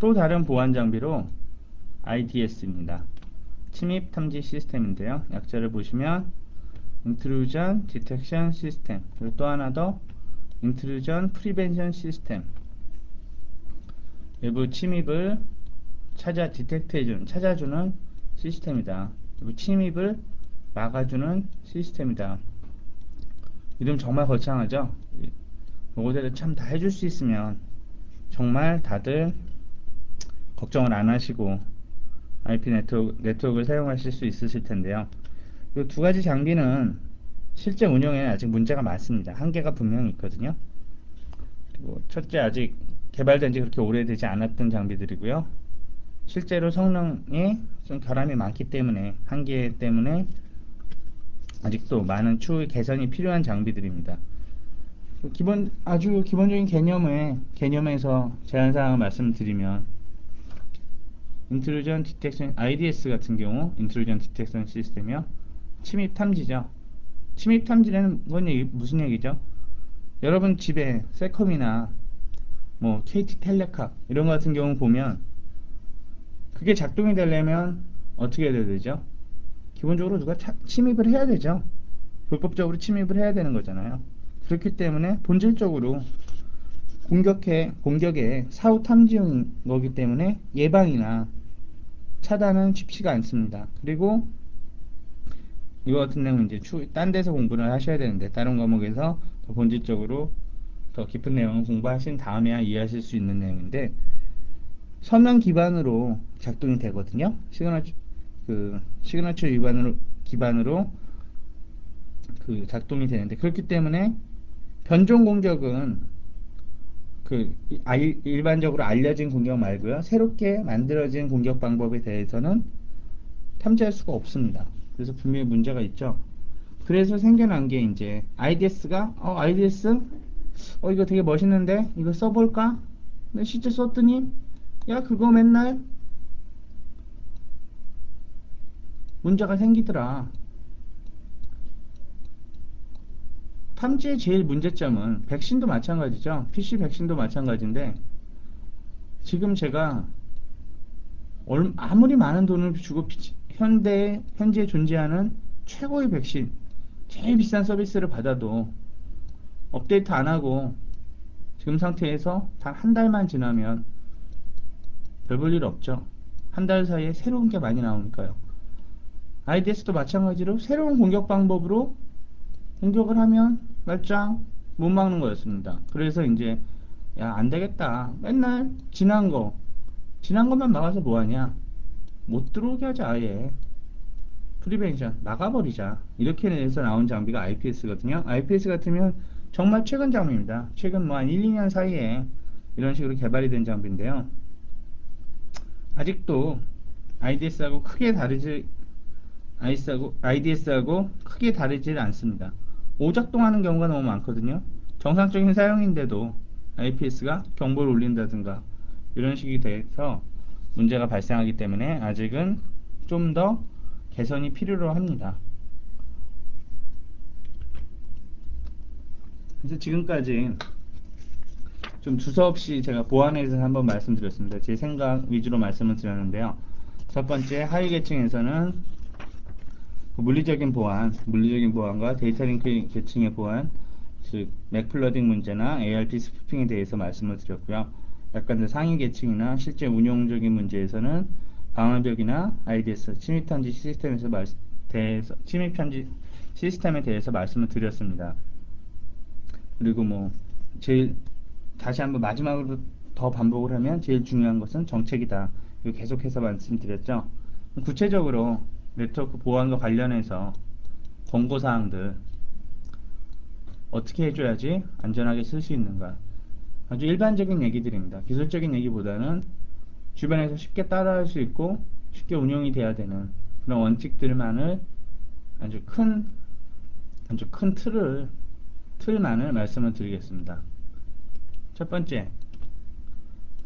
또 다른 보안 장비로 IDS입니다. 침입 탐지 시스템인데요. 약자를 보시면 Intrusion Detection System, 그리고 또 하나 더 Intrusion Prevention System. 외부 침입을 찾아주는 시스템이다. 외부 침입을 막아주는 시스템이다. 이름 정말 거창하죠? 요거들을 참 다 해줄 수 있으면 정말 다들 걱정을 안 하시고 IP 네트워크를 사용하실 수 있으실 텐데요. 이 두 가지 장비는 실제 운영에는 아직 문제가 많습니다. 한계가 분명히 있거든요. 그리고 첫째, 아직 개발된 지 그렇게 오래되지 않았던 장비들이고요. 실제로 성능에 좀 결함이 많기 때문에, 한계 때문에 아직도 많은 추후 개선이 필요한 장비들입니다. 아주 기본적인 개념에서 제한사항을 말씀드리면, 인트루전 디텍션, IDS 같은 경우 인트루전 디텍션 시스템이요, 침입 탐지죠. 침입 탐지라는 건 무슨 얘기죠? 여러분 집에 셀컴이나 뭐 KT 텔레카 이런 거 같은 경우 보면, 그게 작동이 되려면 어떻게 해야 되죠? 기본적으로 누가 침입을 해야 되죠. 불법적으로 침입을 해야 되는 거잖아요. 그렇기 때문에 본질적으로 공격의 사후 탐지용인 거기 때문에 예방이나 차단은 쉽지가 않습니다. 그리고 이거 같은 경우는 이제 딴 데서 공부를 하셔야 되는데, 다른 과목에서 더 본질적으로 더 깊은 내용을 공부하신 다음에야 이해하실 수 있는 내용인데, 서면 기반으로 작동이 되거든요. 시그너처 기반으로 작동이 되는데, 그렇기 때문에 변종 공격은 일반적으로 알려진 공격 말고요, 새롭게 만들어진 공격 방법에 대해서는 탐지할 수가 없습니다. 그래서 분명히 문제가 있죠. 그래서 생겨난 게 이제 IDS가 IDS 이거 되게 멋있는데 이거 써볼까? 근데 실제 썼더니 야, 그거 맨날 문제가 생기더라. 탐지의 제일 문제점은, 백신도 마찬가지죠. PC 백신도 마찬가지인데, 지금 제가 아무리 많은 돈을 주고 현재 존재하는 최고의 백신, 제일 비싼 서비스를 받아도 업데이트 안 하고 지금 상태에서 단 한 달만 지나면 별 볼 일 없죠. 한 달 사이에 새로운 게 많이 나오니까요. IDS도 마찬가지로 새로운 공격 방법으로 공격을 하면 말짱 못 막는 거였습니다. 그래서 이제 야, 안 되겠다. 맨날 지난 것만 막아서 뭐하냐? 못 들어오게 하자, 아예. 프리벤션 막아버리자. 이렇게 해서 나온 장비가 IPS거든요. IPS 같으면 정말 최근 장비입니다. 최근 뭐 한 1, 2년 사이에 이런 식으로 개발이 된 장비인데요. 아직도 IDS하고 크게 다르지 IDS하고 크게 다르지 않습니다. 오작동하는 경우가 너무 많거든요. 정상적인 사용인데도 IPS가 경보를 울린다든가 이런 식이 돼서 문제가 발생하기 때문에 아직은 좀 더 개선이 필요로 합니다. 그래서 지금까지 좀 두서없이 제가 보안에 대해서 한번 말씀드렸습니다. 제 생각 위주로 말씀을 드렸는데요. 첫 번째, 하위 계층에서는 물리적인 보안과 데이터 링크 계층의 보안, 즉 맥플러딩 문제나 ARP 스푸핑에 대해서 말씀을 드렸고요. 약간 더 상위 계층이나 실제 운용적인 문제에서는 방어벽이나 IDS, 침입 탐지 시스템에 대해서 말씀을 드렸습니다. 그리고 다시 한번 마지막으로 더 반복을 하면, 제일 중요한 것은 정책이다. 이거 계속해서 말씀드렸죠. 구체적으로 네트워크 보안과 관련해서 권고사항들 어떻게 해줘야지 안전하게 쓸 수 있는가, 아주 일반적인 얘기들입니다. 기술적인 얘기보다는 주변에서 쉽게 따라할 수 있고 쉽게 운용이 돼야 되는 그런 원칙들만을, 아주 큰 틀만을 말씀을 드리겠습니다. 첫 번째,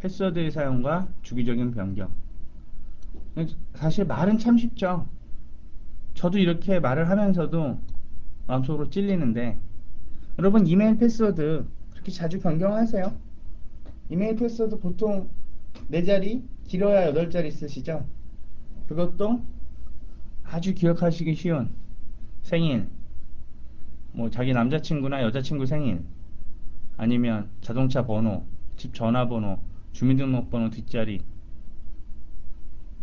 패스워드의 사용과 주기적인 변경. 사실 말은 참 쉽죠. 저도 이렇게 말을 하면서도 마음속으로 찔리는데, 여러분 이메일 패스워드 그렇게 자주 변경하세요? 이메일 패스워드 보통 4자리, 길어야 8자리 쓰시죠? 그것도 아주 기억하시기 쉬운 생일, 뭐 자기 남자친구나 여자친구 생일, 아니면 자동차 번호, 집 전화번호, 주민등록번호 뒷자리.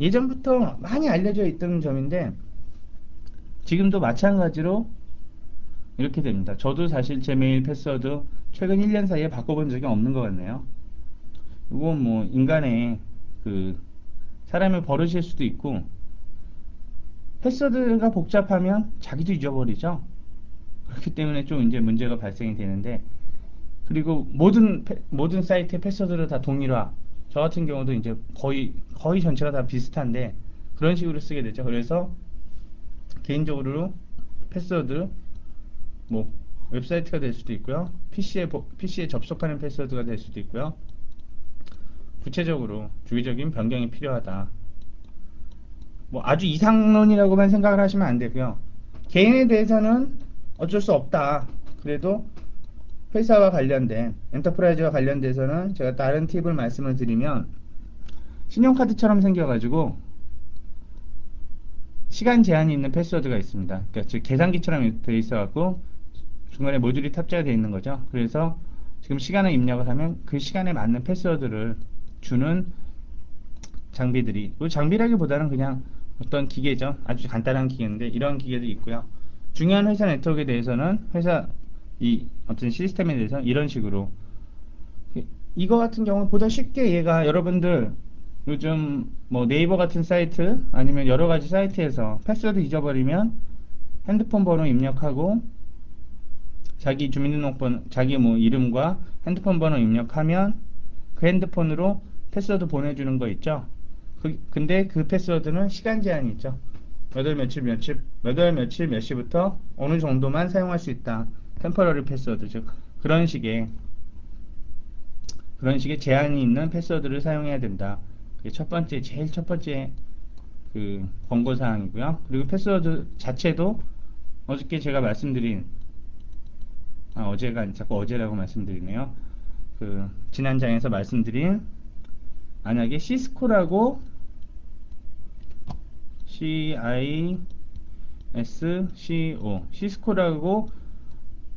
예전부터 많이 알려져 있던 점인데 지금도 마찬가지로 이렇게 됩니다. 저도 사실 제 메일 패스워드 최근 1년 사이에 바꿔본 적이 없는 것 같네요. 이건 뭐 인간의 그 사람의 버릇일 수도 있고, 패스워드가 복잡하면 자기도 잊어버리죠. 그렇기 때문에 좀 이제 문제가 발생이 되는데, 그리고 모든 사이트의 패스워드를 다 동일화. 저 같은 경우도 이제 거의 전체가 다 비슷한데 그런 식으로 쓰게 되죠. 그래서 개인적으로 패스워드, 뭐 웹사이트가 될 수도 있고요, PC에 접속하는 패스워드가 될 수도 있고요. 구체적으로 주기적인 변경이 필요하다. 뭐 아주 이상론이라고만 생각을 하시면 안 되고요. 개인에 대해서는 어쩔 수 없다. 그래도 회사와 관련된, 엔터프라이즈와 관련돼서는 제가 다른 팁을 말씀을 드리면, 신용카드처럼 생겨가지고 시간 제한이 있는 패스워드가 있습니다. 그러니까 즉 계산기처럼 되어 있어갖고 중간에 모듈이 탑재가 되어 있는 거죠. 그래서 지금 시간을 입력을 하면 그 시간에 맞는 패스워드를 주는 장비들이, 장비라기보다는 그냥 어떤 기계죠. 아주 간단한 기계인데 이런 기계도 있고요. 중요한 회사 네트워크에 대해서는 회사 이 어떤 시스템에 대해서 이런 식으로, 이거 같은 경우는 보다 쉽게, 얘가 여러분들 요즘 뭐 네이버 같은 사이트 아니면 여러 가지 사이트에서 패스워드 잊어버리면 핸드폰 번호 입력하고 자기 주민등록번호, 자기 뭐 이름과 핸드폰 번호 입력하면 그 핸드폰으로 패스워드 보내주는 거 있죠. 근데 그 패스워드는 시간 제한이 있죠. 몇 월 며칠 몇 시부터 어느 정도만 사용할 수 있다. 템퍼러리 패스워드, 즉 그런 식의 제한이 있는 패스워드를 사용해야 된다. 그게 제일 첫 번째 그 권고 사항이고요. 그리고 패스워드 자체도 어저께 제가 말씀드린, 어제가 아니 자꾸 어제라고 말씀드리네요. 그 지난 장에서 말씀드린, 만약에 시스코라고 시스코라고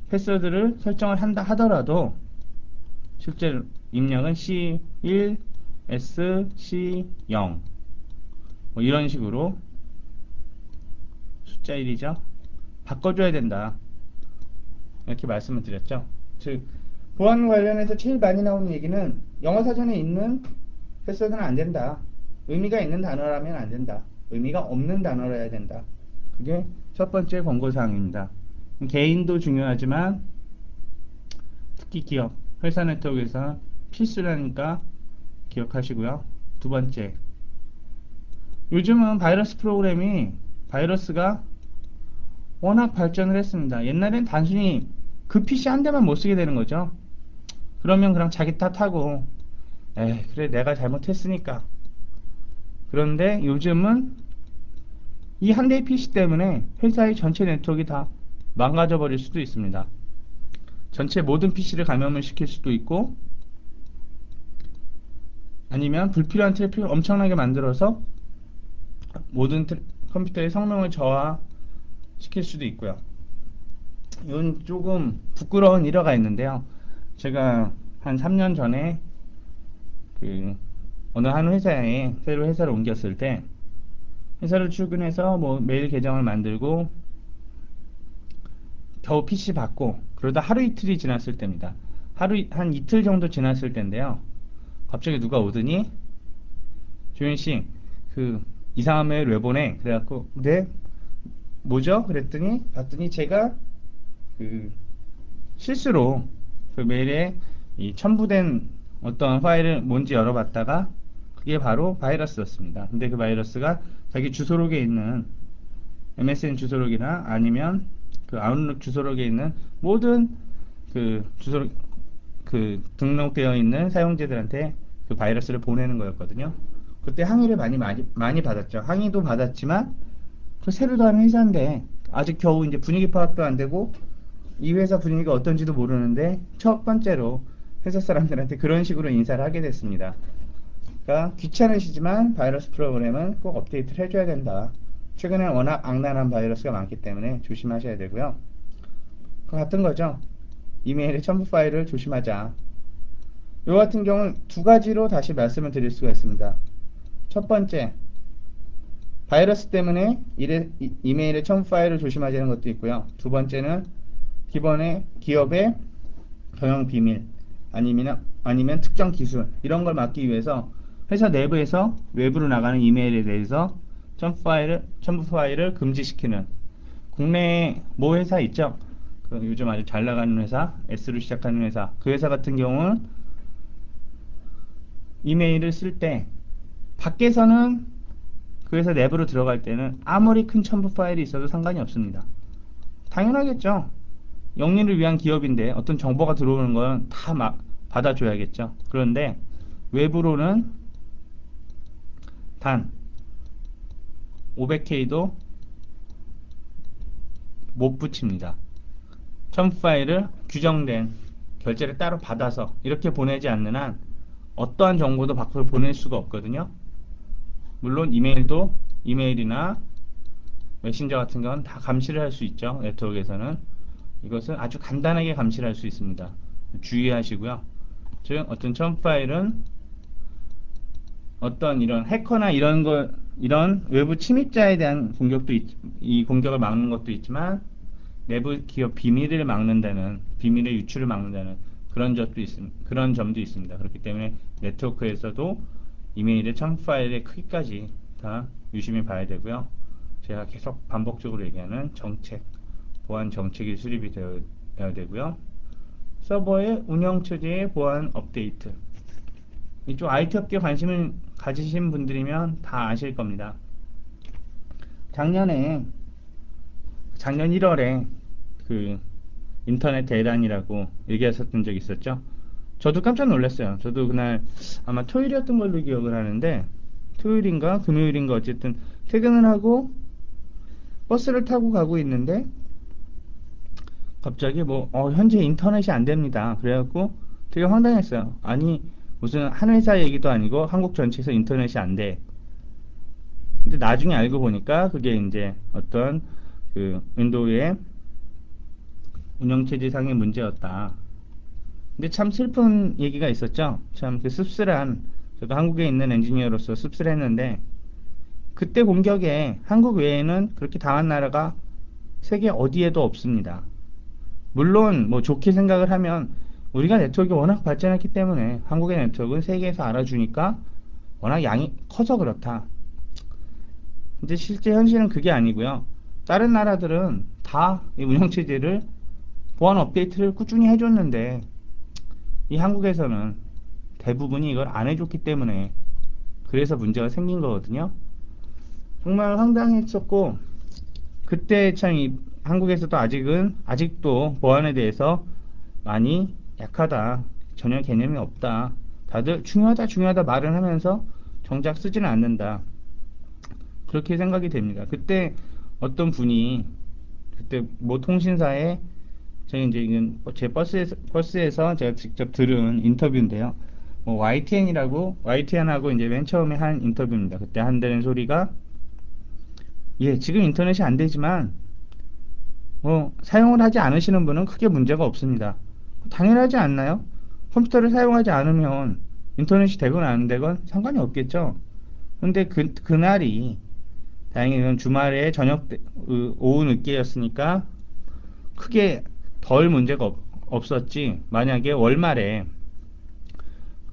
패스워드를 설정을 한다 하더라도 실제 입력은 C1, S, C0 뭐 이런 식으로 숫자 1이죠. 바꿔줘야 된다. 이렇게 말씀을 드렸죠. 즉 보안 관련해서 제일 많이 나오는 얘기는 영어 사전에 있는 패스워드는 안 된다. 의미가 있는 단어라면 안 된다. 의미가 없는 단어라야 된다. 그게 첫 번째 권고사항입니다. 개인도 중요하지만 특히 기업, 회사 네트워크에서 필수라니까 기억하시고요. 두 번째, 요즘은 바이러스가 워낙 발전을 했습니다. 옛날엔 단순히 그 PC 한 대만 못 쓰게 되는 거죠. 그러면 그냥 자기 탓하고, 그래 내가 잘못했으니까. 그런데 요즘은 이 한 대의 PC 때문에 회사의 전체 네트워크가 다 망가져 버릴 수도 있습니다. 전체 모든 PC를 감염을 시킬 수도 있고, 아니면 불필요한 트래픽을 엄청나게 만들어서 모든 컴퓨터의 성능을 저하시킬 수도 있고요. 이건 조금 부끄러운 일화가 있는데요. 제가 한 3년 전에 그 어느 한 회사에 새로 회사를 옮겼을 때, 회사를 출근해서 뭐 메일 계정을 만들고 겨우 PC 받고, 그러다 하루 이틀이 지났을 때입니다. 한 이틀 정도 지났을 때인데요. 갑자기 누가 오더니, 조현씨 그 이상한 메일 왜 보내? 그래갖고, 네? 뭐죠? 봤더니 제가 그 실수로 그 메일에 이 첨부된 어떤 파일을 뭔지 열어봤다가 그게 바로 바이러스였습니다. 근데 그 바이러스가 자기 주소록에 있는 MSN 주소록이나 아니면 그 아웃룩 주소록에 있는 모든 그 주소록, 그 등록되어 있는 사용자들한테 그 바이러스를 보내는 거였거든요. 그때 항의를 많이 받았죠. 항의도 받았지만 그 새로 들어온 회사인데 아직 겨우 이제 분위기 파악도 안 되고 이 회사 분위기가 어떤지도 모르는데 첫 번째로 회사 사람들한테 그런 식으로 인사를 하게 됐습니다. 그러니까 귀찮으시지만 바이러스 프로그램은 꼭 업데이트를 해줘야 된다. 최근에 워낙 악랄한 바이러스가 많기 때문에 조심하셔야 되고요. 그 같은 거죠. 이메일의 첨부 파일을 조심하자. 이 같은 경우는 두 가지로 다시 말씀을 드릴 수가 있습니다. 첫 번째, 바이러스 때문에 이메일의 첨부 파일을 조심하자는 것도 있고요. 두 번째는 기본의 기업의 경영 비밀 아니면 특정 기술 이런 걸 막기 위해서 회사 내부에서 외부로 나가는 이메일에 대해서 첨부 파일을 금지시키는 국내에 모 회사 있죠? 그 요즘 아주 잘 나가는 회사, S로 시작하는 회사, 그 회사 같은 경우는 이메일을 쓸 때 밖에서는 그 회사 내부로 들어갈 때는 아무리 큰 첨부 파일이 있어도 상관이 없습니다. 당연하겠죠. 영리를 위한 기업인데 어떤 정보가 들어오는 건 다 막 받아줘야겠죠. 그런데 외부로는 단 500K도 못 붙입니다. 첨부 파일을 규정된 결제를 따로 받아서 이렇게 보내지 않는 한 어떠한 정보도 밖으로 보낼 수가 없거든요. 물론 이메일이나 메신저 같은 건 다 감시를 할 수 있죠. 네트워크에서는 이것은 아주 간단하게 감시를 할 수 있습니다. 주의하시고요. 즉 어떤 첨부 파일은 어떤 이런 해커나 이런 외부 침입자에 대한 이 공격을 막는 것도 있지만 내부 기업 비밀의 유출을 막는다는 그런 점도 있습니다. 그렇기 때문에 네트워크에서도 이메일의 첨부 파일의 크기까지 다 유심히 봐야 되고요. 제가 계속 반복적으로 얘기하는 보안 정책이 수립이 되어야 되고요. 서버의 운영체제의 보안 업데이트. 이쪽 IT 업계 관심을 가지신 분들이면 다 아실 겁니다. 작년 1월에 그 인터넷 대란이라고 얘기하셨던 적이 있었죠. 저도 깜짝 놀랐어요. 저도 그날 아마 토요일이었던 걸로 기억을 하는데 토요일인가 금요일인가 어쨌든 퇴근을 하고 버스를 타고 가고 있는데 갑자기 현재 인터넷이 안 됩니다. 그래갖고 되게 황당했어요. 아니 무슨 한 회사 얘기도 아니고 한국 전체에서 인터넷이 안 돼. 근데 나중에 알고 보니까 그게 이제 어떤 그 윈도우의 운영체제상의 문제였다. 근데 참 슬픈 얘기가 있었죠. 참 그 씁쓸한, 저도 한국에 있는 엔지니어로서 씁쓸했는데 그때 공격에 한국 외에는 그렇게 당한 나라가 세계 어디에도 없습니다. 물론 좋게 생각을 하면 우리가 네트워크가 워낙 발전했기 때문에 한국의 네트워크는 세계에서 알아주니까 워낙 양이 커서 그렇다. 근데 실제 현실은 그게 아니고요. 다른 나라들은 다 이 운영체제를 보안 업데이트를 꾸준히 해줬는데 이 한국에서는 대부분이 이걸 안 해줬기 때문에 그래서 문제가 생긴 거거든요. 정말 황당했었고 그때 참 한국에서도 아직도 보안에 대해서 많이 약하다. 전혀 개념이 없다. 다들 중요하다 말을 하면서 정작 쓰지는 않는다. 그렇게 생각이 됩니다. 그때 어떤 분이 그때 통신사에 저희 이제 이건 제 버스에서 제가 직접 들은 인터뷰인데요. YTN하고 이제 맨 처음에 한 인터뷰입니다. 그때 한다는 소리가 지금 인터넷이 안 되지만 사용을 하지 않으시는 분은 크게 문제가 없습니다. 당연하지 않나요? 컴퓨터를 사용하지 않으면 인터넷이 되건 안 되건 상관이 없겠죠. 근데 그날이 다행히 이건 주말에 오후 늦게였으니까 크게 덜 문제가 없었지. 만약에 월말에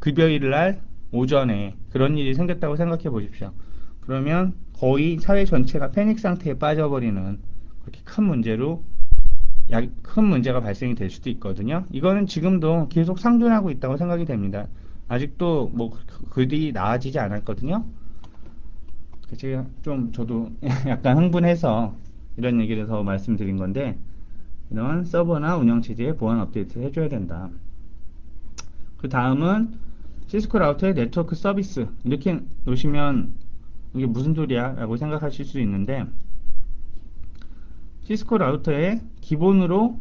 급여일 날 오전에 그런 일이 생겼다고 생각해 보십시오. 그러면 거의 사회 전체가 패닉 상태에 빠져버리는 그렇게 큰 문제가 발생이 될 수도 있거든요. 이거는 지금도 계속 상존하고 있다고 생각이 됩니다. 아직도 그들이 나아지지 않았거든요. 제가 저도 약간 흥분해서 이런 얘기를 더 말씀드린 건데, 이런 서버나 운영체제에 보안 업데이트 해줘야 된다. 그 다음은 시스코 라우터의 네트워크 서비스. 이렇게 놓으시면 이게 무슨 소리야? 라고 생각하실 수 있는데, 시스코 라우터에 기본으로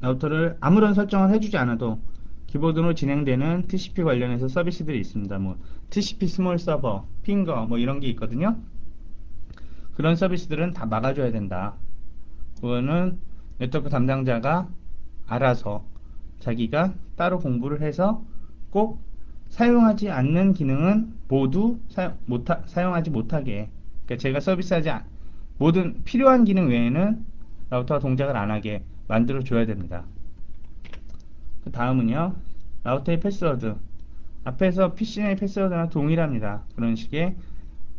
라우터를 아무런 설정을 해주지 않아도 기본으로 진행되는 TCP 관련해서 서비스들이 있습니다. 뭐 TCP 스몰 서버, 핑거 뭐 이런 게 있거든요. 그런 서비스들은 다 막아줘야 된다. 그거는 네트워크 담당자가 알아서 자기가 따로 공부를 해서 꼭 사용하지 않는 기능은 모두 사용하지 못하게. 그러니까 제가 서비스하지 모든 필요한 기능 외에는 라우터가 동작을 안 하게 만들어 줘야 됩니다. 그 다음은요, 라우터의 패스워드. 앞에서 PCN의 패스워드랑 동일합니다. 그런 식의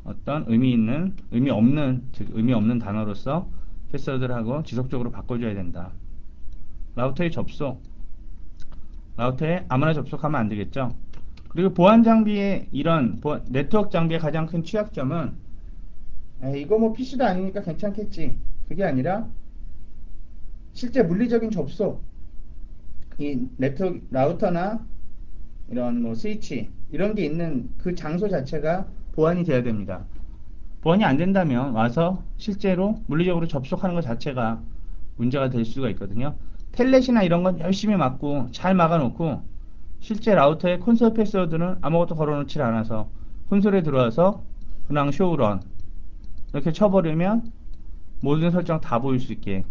어떤 의미 없는 단어로서 패스워드를 하고 지속적으로 바꿔줘야 된다. 라우터의 접속. 라우터에 아무나 접속하면 안 되겠죠. 그리고 보안 장비의 네트워크 장비의 가장 큰 취약점은 이거 뭐 PC도 아니니까 괜찮겠지. 그게 아니라 실제 물리적인 접속, 이 네트워크 라우터나 이런 뭐 스위치 이런 게 있는 그 장소 자체가 보안이 돼야 됩니다. 보안이 안 된다면 와서 실제로 물리적으로 접속하는 것 자체가 문제가 될 수가 있거든요. 텔넷이나 이런 건 열심히 막고 잘 막아놓고 실제 라우터의 콘솔 패스워드는 아무것도 걸어놓지 않아서 콘솔에 들어와서 그냥 쇼런 이렇게 쳐버리면 모든 설정 다 보일 수 있게.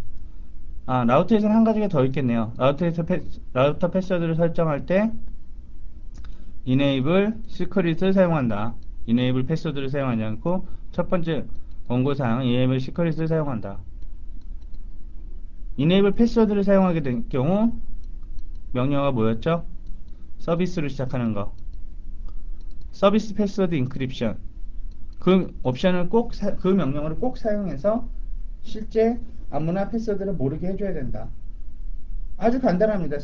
라우터에서는 한 가지가 더 있겠네요. 라우터 패스워드를 설정할 때 enable secret을 사용한다. enable 패스워드를 사용하지 않고 첫 번째 원고사항 enable secret을 사용한다. enable 패스워드를 사용하게 될 경우 명령어가 뭐였죠? 서비스로 시작하는 거. 서비스 패스워드 인크립션. 그 옵션을 그 명령어를 꼭 사용해서 실제 아무나 패스워드를 모르게 해줘야 된다. 아주 간단합니다.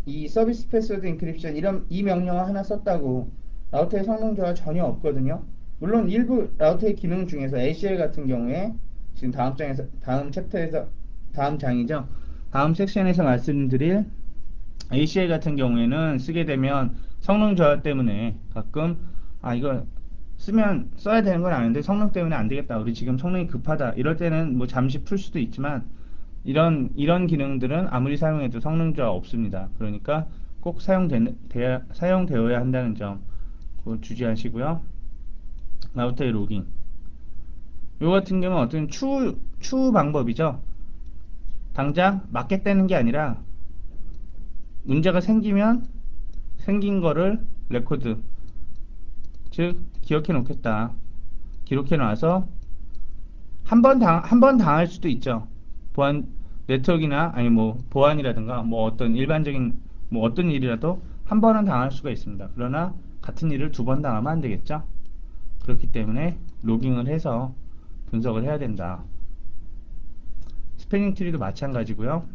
이 서비스 패스워드 인크립션 이 명령어 하나 썼다고 라우터의 성능 저하 전혀 없거든요. 물론 일부 라우터의 기능 중에서 ACL 같은 경우에 지금 다음 챕터에서 다음 장이죠. 다음 섹션에서 말씀드릴 ACL 같은 경우에는 쓰게 되면 성능 저하 때문에 가끔 이거 써야 되는 건 아는데 성능 때문에 안 되겠다. 우리 지금 성능이 급하다. 이럴 때는 뭐 잠시 풀 수도 있지만 이런 기능들은 아무리 사용해도 성능 저하 없습니다. 그러니까 꼭 사용되어야 한다는 점 주의하시고요. 라우터의 로깅. 요 같은 경우는 어떤 추후 방법이죠. 당장 맞겠다는 게 아니라 문제가 생긴 거를 레코드, 즉 기억해 놓겠다. 기록해 놔서 한 번 당할 수도 있죠. 네트워크나 아니 뭐 보안이라든가 뭐 어떤 일반적인 뭐 어떤 일이라도 한 번은 당할 수가 있습니다. 그러나 같은 일을 두 번 당하면 안 되겠죠. 그렇기 때문에 로깅을 해서 분석을 해야 된다. 스패닝 트리도 마찬가지고요.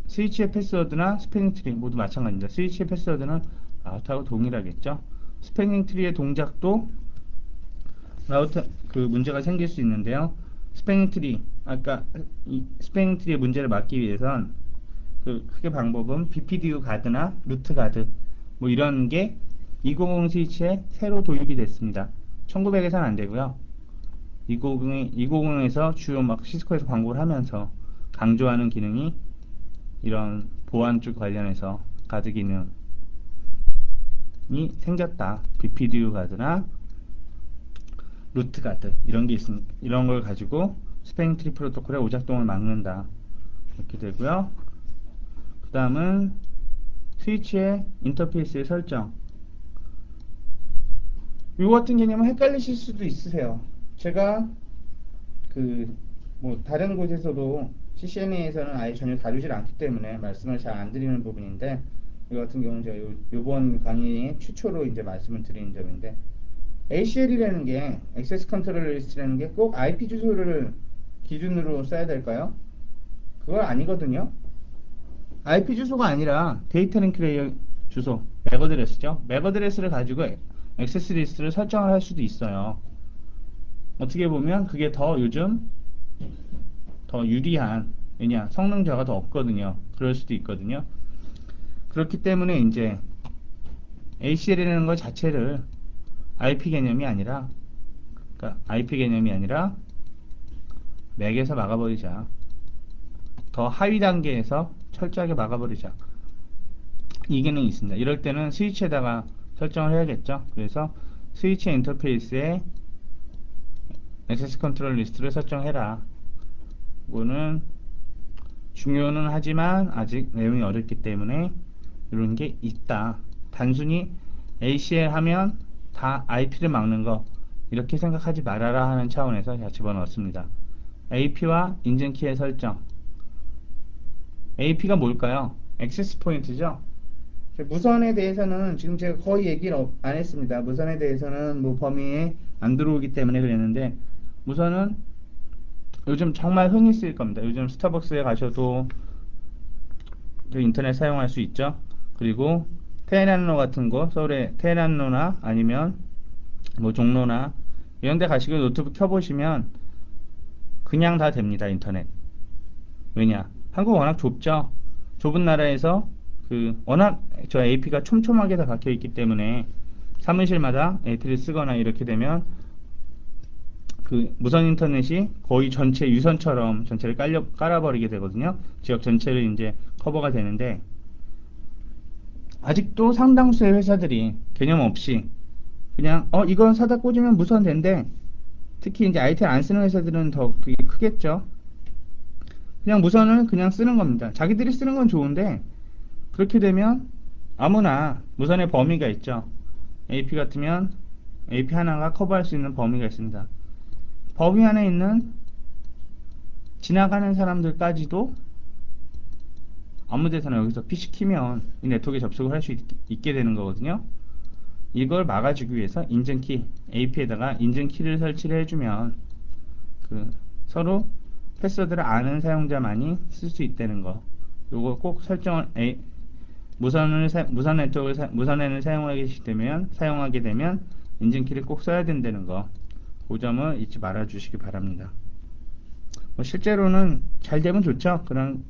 스위치의 패스워드나 스패닝 트리 모두 마찬가지입니다. 스위치의 패스워드는 라우터하고 동일하겠죠. 스패닝 트리의 동작도 라우터 문제가 생길 수 있는데요. 스패닝 트리 이 스패닝 트리의 문제를 막기 위해선 크게 방법은 BPDU 가드나 루트 가드 뭐 이런 게 250 스위치에 새로 도입이 됐습니다. 1900에서는 안 되고요. 250에서 주요 시스코에서 광고를 하면서 강조하는 기능이 이런 보안 쪽 관련해서 가드 기능이 생겼다. BPDU 가드나 루트 가드 이런 걸 가지고 스패닝 트리 프로토콜의 오작동을 막는다. 이렇게 되고요. 그 다음은 스위치의 인터페이스의 설정. 이 같은 개념은 헷갈리실 수도 있으세요. 제가 뭐 다른 곳에서도 CCNA에서는 아예 전혀 다루질 않기 때문에 말씀을 잘 안 드리는 부분인데 이 같은 경우는 제가 요번 강의의 최초로 이제 말씀을 드리는 점인데 ACL이라는 게 액세스 컨트롤 리스트라는 게 꼭 IP 주소를 기준으로 써야 될까요? 그건 아니거든요. IP 주소가 아니라 데이터 링크 레이어 주소, 맥 어드레스죠. 맥 어드레스를 가지고 액세스 리스트를 설정을 할 수도 있어요. 어떻게 보면 그게 요즘 더 유리한, 왜냐 성능 저하가 더 없거든요. 그럴 수도 있거든요. 그렇기 때문에 이제 ACL이라는 것 자체를 IP 개념이 아니라 맥에서 막아버리자. 더 하위 단계에서 철저하게 막아버리자. 이 기능이 있습니다. 이럴 때는 스위치에다가 설정을 해야겠죠. 그래서 스위치 인터페이스에 액세스 컨트롤 리스트를 설정해라. 이거는 중요는 하지만 아직 내용이 어렵기 때문에 이런 게 있다. 단순히 ACL 하면 다 IP를 막는 거 이렇게 생각하지 말아라 하는 차원에서 제가 집어넣었습니다. AP와 인증키의 설정. AP가 뭘까요? 액세스 포인트죠. 무선에 대해서는 지금 제가 거의 얘기를 안 했습니다. 무선에 대해서는 뭐 범위에 안 들어오기 때문에 그랬는데, 무선은 요즘 정말 흔히 쓰일 겁니다. 요즘 스타벅스에 가셔도 그 인터넷 사용할 수 있죠. 그리고 테헤란로 같은 거, 서울의 테헤란로나 아니면 뭐 종로나 이런 데 가시고 노트북 켜보시면 그냥 다 됩니다. 인터넷. 왜냐? 한국 워낙 좁죠. 좁은 나라에서 워낙 저 AP가 촘촘하게 다 박혀 있기 때문에 사무실마다 AP를 쓰거나 이렇게 되면 무선 인터넷이 거의 전체 유선처럼 전체를 깔아버리게 되거든요. 지역 전체를 이제 커버가 되는데, 아직도 상당수의 회사들이 개념 없이 그냥 이건 사다 꽂으면 무선 된대. 특히 이제 아이텔 안 쓰는 회사들은 더 그게 크겠죠. 그냥 무선을 그냥 쓰는 겁니다. 자기들이 쓰는 건 좋은데, 그렇게 되면 아무나 무선의 범위가 있죠. AP 같으면 AP 하나가 커버할 수 있는 범위가 있습니다. 범위 안에 있는 지나가는 사람들까지도 아무 데서나 여기서 PC 키면 이 네트워크에 접속을 할 수 있게 되는 거거든요. 이걸 막아주기 위해서 인증키, AP에다가 인증키를 설치를 해주면 서로 패스워드를 아는 사용자만이 쓸 수 있다는 거. 요거 꼭 설정을 무선 네트워크를 무선에는 사용하게 되면 인증키를 꼭 써야 된다는 거. 그 점을 잊지 말아 주시기 바랍니다. 실제로는 잘 되면 좋죠. 그런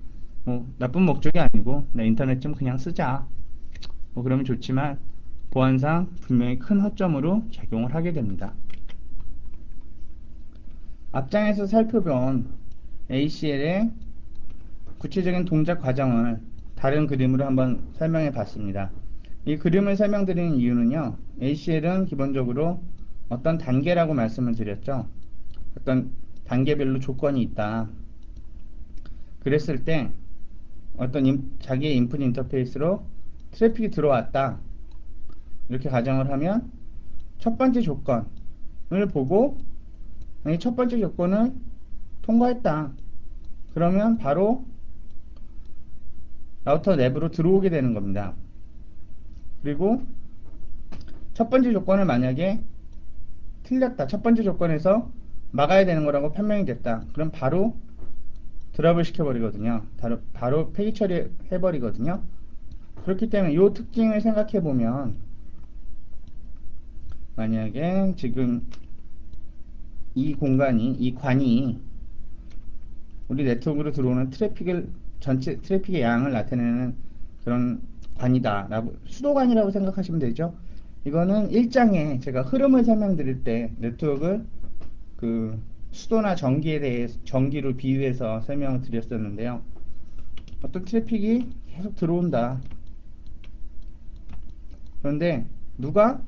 나쁜 목적이 아니고 나 인터넷 좀 그냥 쓰자, 그러면 좋지만 보안상 분명히 큰 허점으로 작용을 하게 됩니다. 앞장에서 살펴본 ACL의 구체적인 동작 과정을 다른 그림으로 한번 설명해 봤습니다. 이 그림을 설명드리는 이유는요, ACL은 기본적으로 어떤 단계라고 말씀을 드렸죠. 어떤 단계별로 조건이 있다. 그랬을 때 자기의 인풋 인터페이스로 트래픽이 들어왔다. 이렇게 가정을 하면 첫 번째 조건을 보고, 만약 첫 번째 조건을 통과했다. 그러면 바로 라우터 내부로 들어오게 되는 겁니다. 그리고 첫 번째 조건을 만약에 틀렸다. 첫 번째 조건에서 막아야 되는 거라고 판명이 됐다. 그럼 바로 드랍을 시켜버리거든요. 바로 폐기 처리해버리거든요. 그렇기 때문에 이 특징을 생각해보면, 만약에 지금 이 관이 우리 네트워크로 들어오는 전체 트래픽의 양을 나타내는 그런 관이다. 수도관이라고 생각하시면 되죠. 이거는 1장에 제가 흐름을 설명드릴 때 네트워크 수도나 전기로 비유해서 설명을 드렸었는데요. 어떤 트래픽이 계속 들어온다. 그런데 누가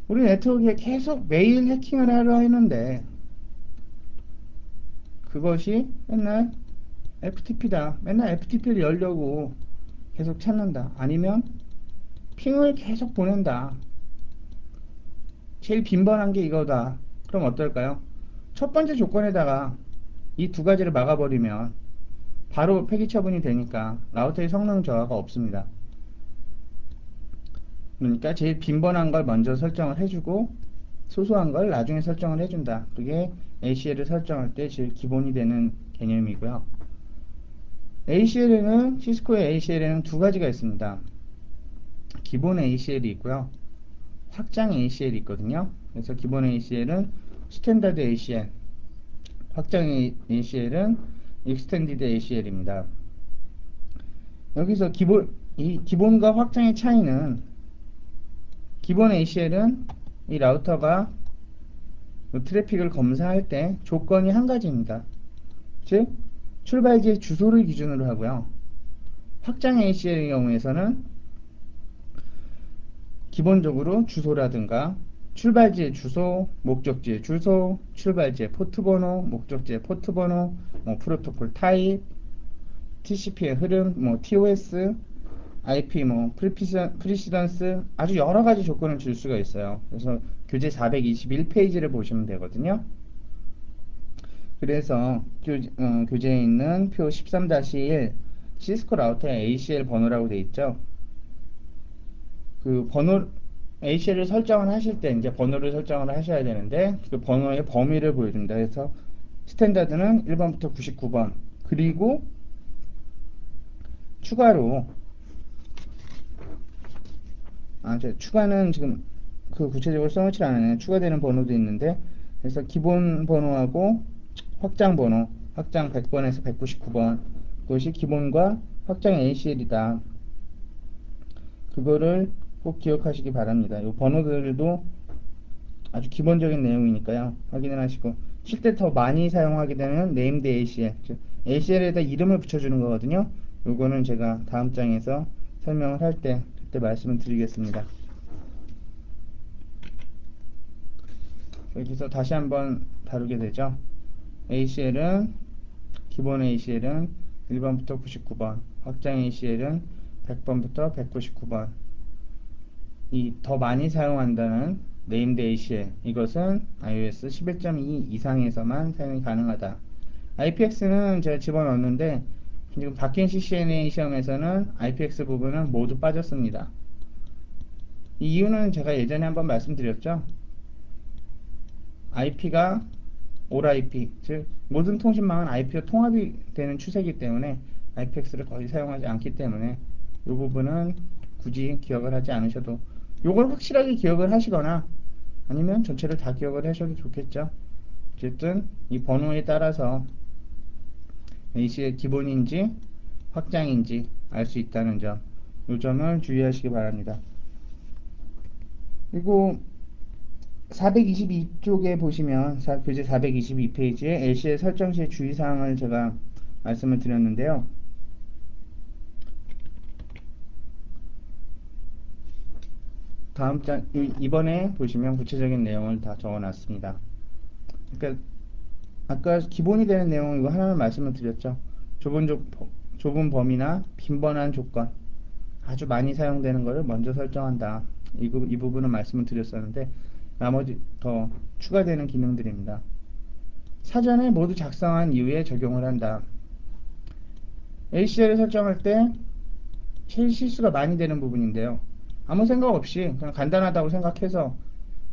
우리 네트워크에 계속 매일 해킹을 하려 했는데, 그것이 맨날 FTP다. 맨날 FTP를 열려고 계속 찾는다. 아니면 핑을 계속 보낸다. 제일 빈번한 게 이거다. 그럼 어떨까요? 첫 번째 조건에다가 이 두 가지를 막아버리면 바로 폐기 처분이 되니까 라우터의 성능 저하가 없습니다. 그러니까 제일 빈번한 걸 먼저 설정을 해주고 소소한 걸 나중에 설정을 해준다. 그게 ACL을 설정할 때 제일 기본이 되는 개념이고요. 시스코의 ACL에는 두 가지가 있습니다. 기본 ACL이 있고요, 확장 ACL이 있거든요. 그래서 기본 ACL은 스탠다드 ACL, 확장 ACL은 익스텐디드 ACL입니다. 여기서 기본과 확장의 차이는, 기본 ACL은 이 라우터가 트래픽을 검사할 때 조건이 한 가지입니다. 즉 출발지의 주소를 기준으로 하고요. 확장 ACL의 경우에서는 기본적으로 주소라든가 출발지의 주소, 목적지의 주소, 출발지의 포트 번호, 목적지의 포트 번호, 뭐 프로토콜 타입, TCP의 흐름, 뭐 TOS, IP, 뭐 프리시던스 아주 여러 가지 조건을 줄 수가 있어요. 그래서 교재 421페이지를 보시면 되거든요. 그래서 교재에 있는 표 13-1 시스코 라우터의 ACL 번호라고 되어 있죠. 그 번호 ACL을 설정을 하실 때 이제 번호를 설정을 하셔야 되는데 그 번호의 범위를 보여줍니다. 그래서 스탠다드는 1번부터 99번 그리고 추가로 추가는 지금 그 구체적으로 써놓지 않았네요. 추가되는 번호도 있는데 그래서 기본 번호하고 확장 번호 확장 100번에서 199번 그것이 기본과 확장 ACL이다. 그거를 꼭 기억하시기 바랍니다. 이 번호들도 아주 기본적인 내용이니까요. 확인을 하시고 실제 더 많이 사용하게 되면 네임드 ACL 즉 ACL에다 이름을 붙여주는 거거든요. 요거는 제가 다음 장에서 설명을 할 때 그때 말씀을 드리겠습니다. 여기서 다시 한번 다루게 되죠. ACL은 기본 ACL은 1번부터 99번 확장 ACL은 100번부터 199번 이 더 많이 사용한다는 네임드 ACL 이것은 iOS 11.2 이상에서만 사용이 가능하다. IPX는 제가 집어넣었는데 지금 바뀐 CCNA 시험에서는 IPX 부분은 모두 빠졌습니다. 이 이유는 제가 예전에 한번 말씀드렸죠. IP가 올 IP 즉 모든 통신망은 IP와 통합이 되는 추세이기 때문에 IPX를 거의 사용하지 않기 때문에 이 부분은 굳이 기억을 하지 않으셔도 요걸 확실하게 기억을 하시거나 아니면 전체를 다 기억을 하셔도 좋겠죠. 어쨌든 이 번호에 따라서 AC의 기본인지 확장인지 알 수 있다는 점, 이 점을 주의하시기 바랍니다. 그리고 422쪽에 보시면 교재 422페이지에 LCL 설정 시의 주의사항을 제가 말씀을 드렸는데요. 다음 장 이번에 보시면 구체적인 내용을 다 적어놨습니다. 그러니까 아까 기본이 되는 내용 이거 하나만 말씀을 드렸죠. 좁은 범위나 빈번한 조건 아주 많이 사용되는 것을 먼저 설정한다. 이 부분은 말씀을 드렸었는데 나머지 더 추가되는 기능들입니다. 사전에 모두 작성한 이후에 적용을 한다. ACL을 설정할 때 제일 실수가 많이 되는 부분인데요. 아무 생각 없이 그냥 간단하다고 생각해서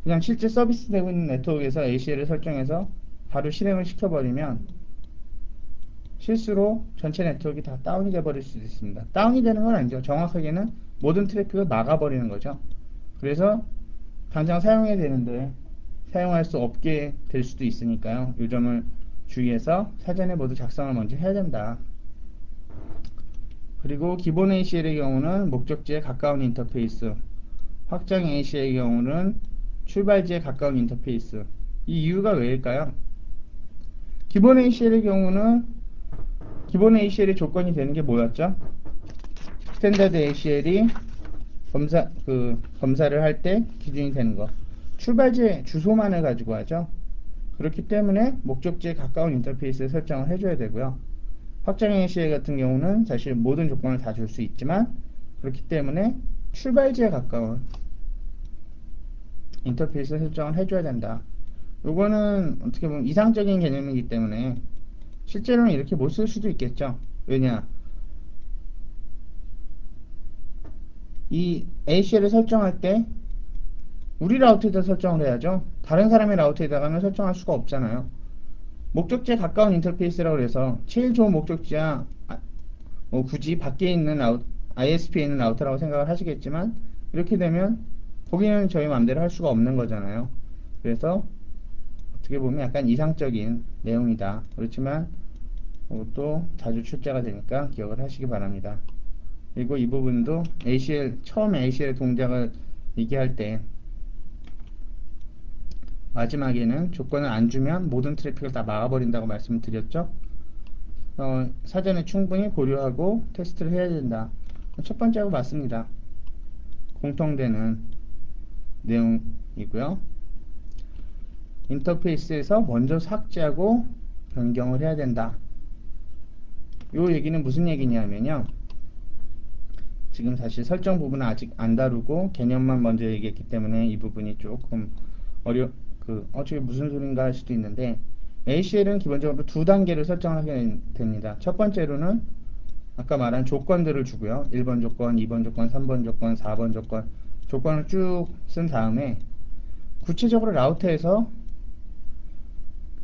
그냥 실제 서비스되고 있는 네트워크에서 ACL을 설정해서 바로 실행을 시켜버리면 실수로 전체 네트워크가 다 다운이 돼버릴 수도 있습니다. 다운이 되는 건 아니죠. 정확하게는 모든 트래픽을 막아버리는 거죠. 그래서 당장 사용해야 되는데 사용할 수 없게 될 수도 있으니까요. 이 점을 주의해서 사전에 모두 작성을 먼저 해야 된다. 그리고 기본 ACL의 경우는 목적지에 가까운 인터페이스, 확장 ACL의 경우는 출발지에 가까운 인터페이스. 이 이유가 왜일까요? 기본 ACL의 경우는 기본 ACL의 조건이 되는 게 뭐였죠? 스탠다드 ACL이 검사를 할 때 기준이 되는 거. 출발지 주소만을 가지고 하죠. 그렇기 때문에 목적지에 가까운 인터페이스에 설정을 해줘야 되고요. 확장 ACL 같은 경우는 사실 모든 조건을 다 줄 수 있지만 그렇기 때문에 출발지에 가까운 인터페이스 설정을 해줘야 된다. 요거는 어떻게 보면 이상적인 개념이기 때문에 실제로는 이렇게 못 쓸 수도 있겠죠. 왜냐? 이 ACL을 설정할 때 우리 라우터에다 설정을 해야죠. 다른 사람의 라우터에다가는 설정할 수가 없잖아요. 목적지에 가까운 인터페이스라고 해서 제일 좋은 목적지야 굳이 밖에 있는 ISP에 있는 라우터라고 생각을 하시겠지만 이렇게 되면 거기는 저희 마음대로 할 수가 없는 거잖아요. 그래서 어떻게 보면 약간 이상적인 내용이다. 그렇지만 이것도 자주 출제가 되니까 기억을 하시기 바랍니다. 그리고 이 부분도 처음 ACL 동작을 얘기할 때 마지막에는 조건을 안 주면 모든 트래픽을 다 막아버린다고 말씀드렸죠. 사전에 충분히 고려하고 테스트를 해야 된다. 첫 번째하고 맞습니다. 공통되는 내용이고요. 인터페이스에서 먼저 삭제하고 변경을 해야 된다. 요 얘기는 무슨 얘기냐면요. 지금 사실 설정 부분은 아직 안 다루고 개념만 먼저 얘기했기 때문에 이 부분이 조금 저게 무슨 소린가 할 수도 있는데, ACL은 기본적으로 두 단계를 설정하게 됩니다. 첫 번째로는 아까 말한 조건들을 주고요. 1번 조건, 2번 조건, 3번 조건, 4번 조건, 조건을 쭉 쓴 다음에 구체적으로 라우터에서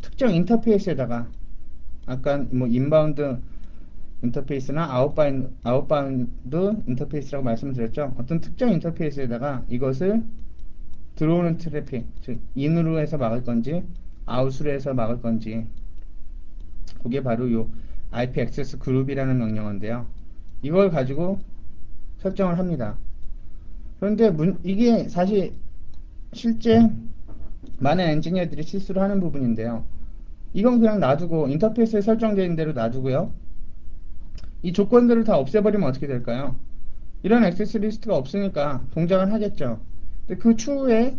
특정 인터페이스에다가 아까 뭐 인바운드 인터페이스나 아웃바운드 인터페이스라고 말씀드렸죠. 어떤 특정 인터페이스에다가 이것을 들어오는 트래픽, 즉 인으로 해서 막을 건지 아웃으로 해서 막을 건지, 그게 바로 요 IP 액세스 그룹이라는 명령어인데요. 이걸 가지고 설정을 합니다. 그런데 이게 사실 실제 많은 엔지니어들이 실수를 하는 부분인데요. 이건 그냥 놔두고 인터페이스에 설정되어 대로 놔두고요. 이 조건들을 다 없애버리면 어떻게 될까요? 이런 액세스 리스트가 없으니까 동작을 하겠죠. 근데 그 추후에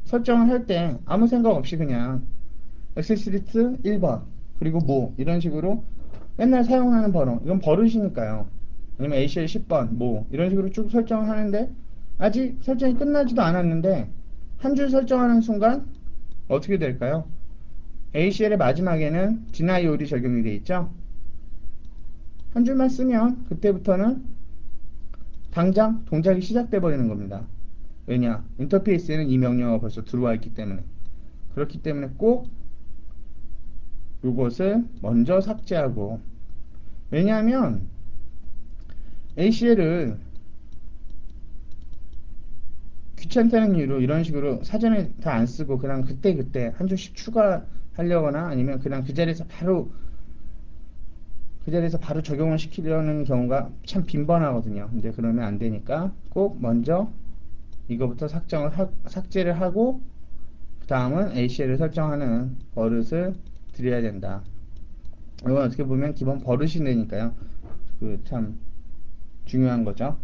설정을 할 때 아무 생각 없이 그냥 액세스 리스트 1번 그리고 뭐 이런 식으로 맨날 사용하는 번호, 이건 버릇이니까요. 아니면 ACL 10번 뭐 이런 식으로 쭉 설정을 하는데 아직 설정이 끝나지도 않았는데 한 줄 설정하는 순간 어떻게 될까요? ACL의 마지막에는 deny all이 적용이 되어 있죠. 한 줄만 쓰면 그때부터는 당장 동작이 시작돼 버리는 겁니다. 왜냐? 인터페이스에는 이 명령어가 벌써 들어와 있기 때문에. 그렇기 때문에 꼭 이것을 먼저 삭제하고, 왜냐하면 ACL을 귀찮다는 이유로 이런 식으로 사전에 다 안 쓰고 그냥 그때그때 한 줄씩 추가하려거나 아니면 그냥 그 자리에서 바로 적용을 시키려는 경우가 참 빈번하거든요. 근데 그러면 안 되니까 꼭 먼저 이거부터 삭제를 하고 그 다음은 ACL을 설정하는 버릇을 들여야 된다. 이건 어떻게 보면 기본 버릇이 되니까요. 그 참 중요한 거죠.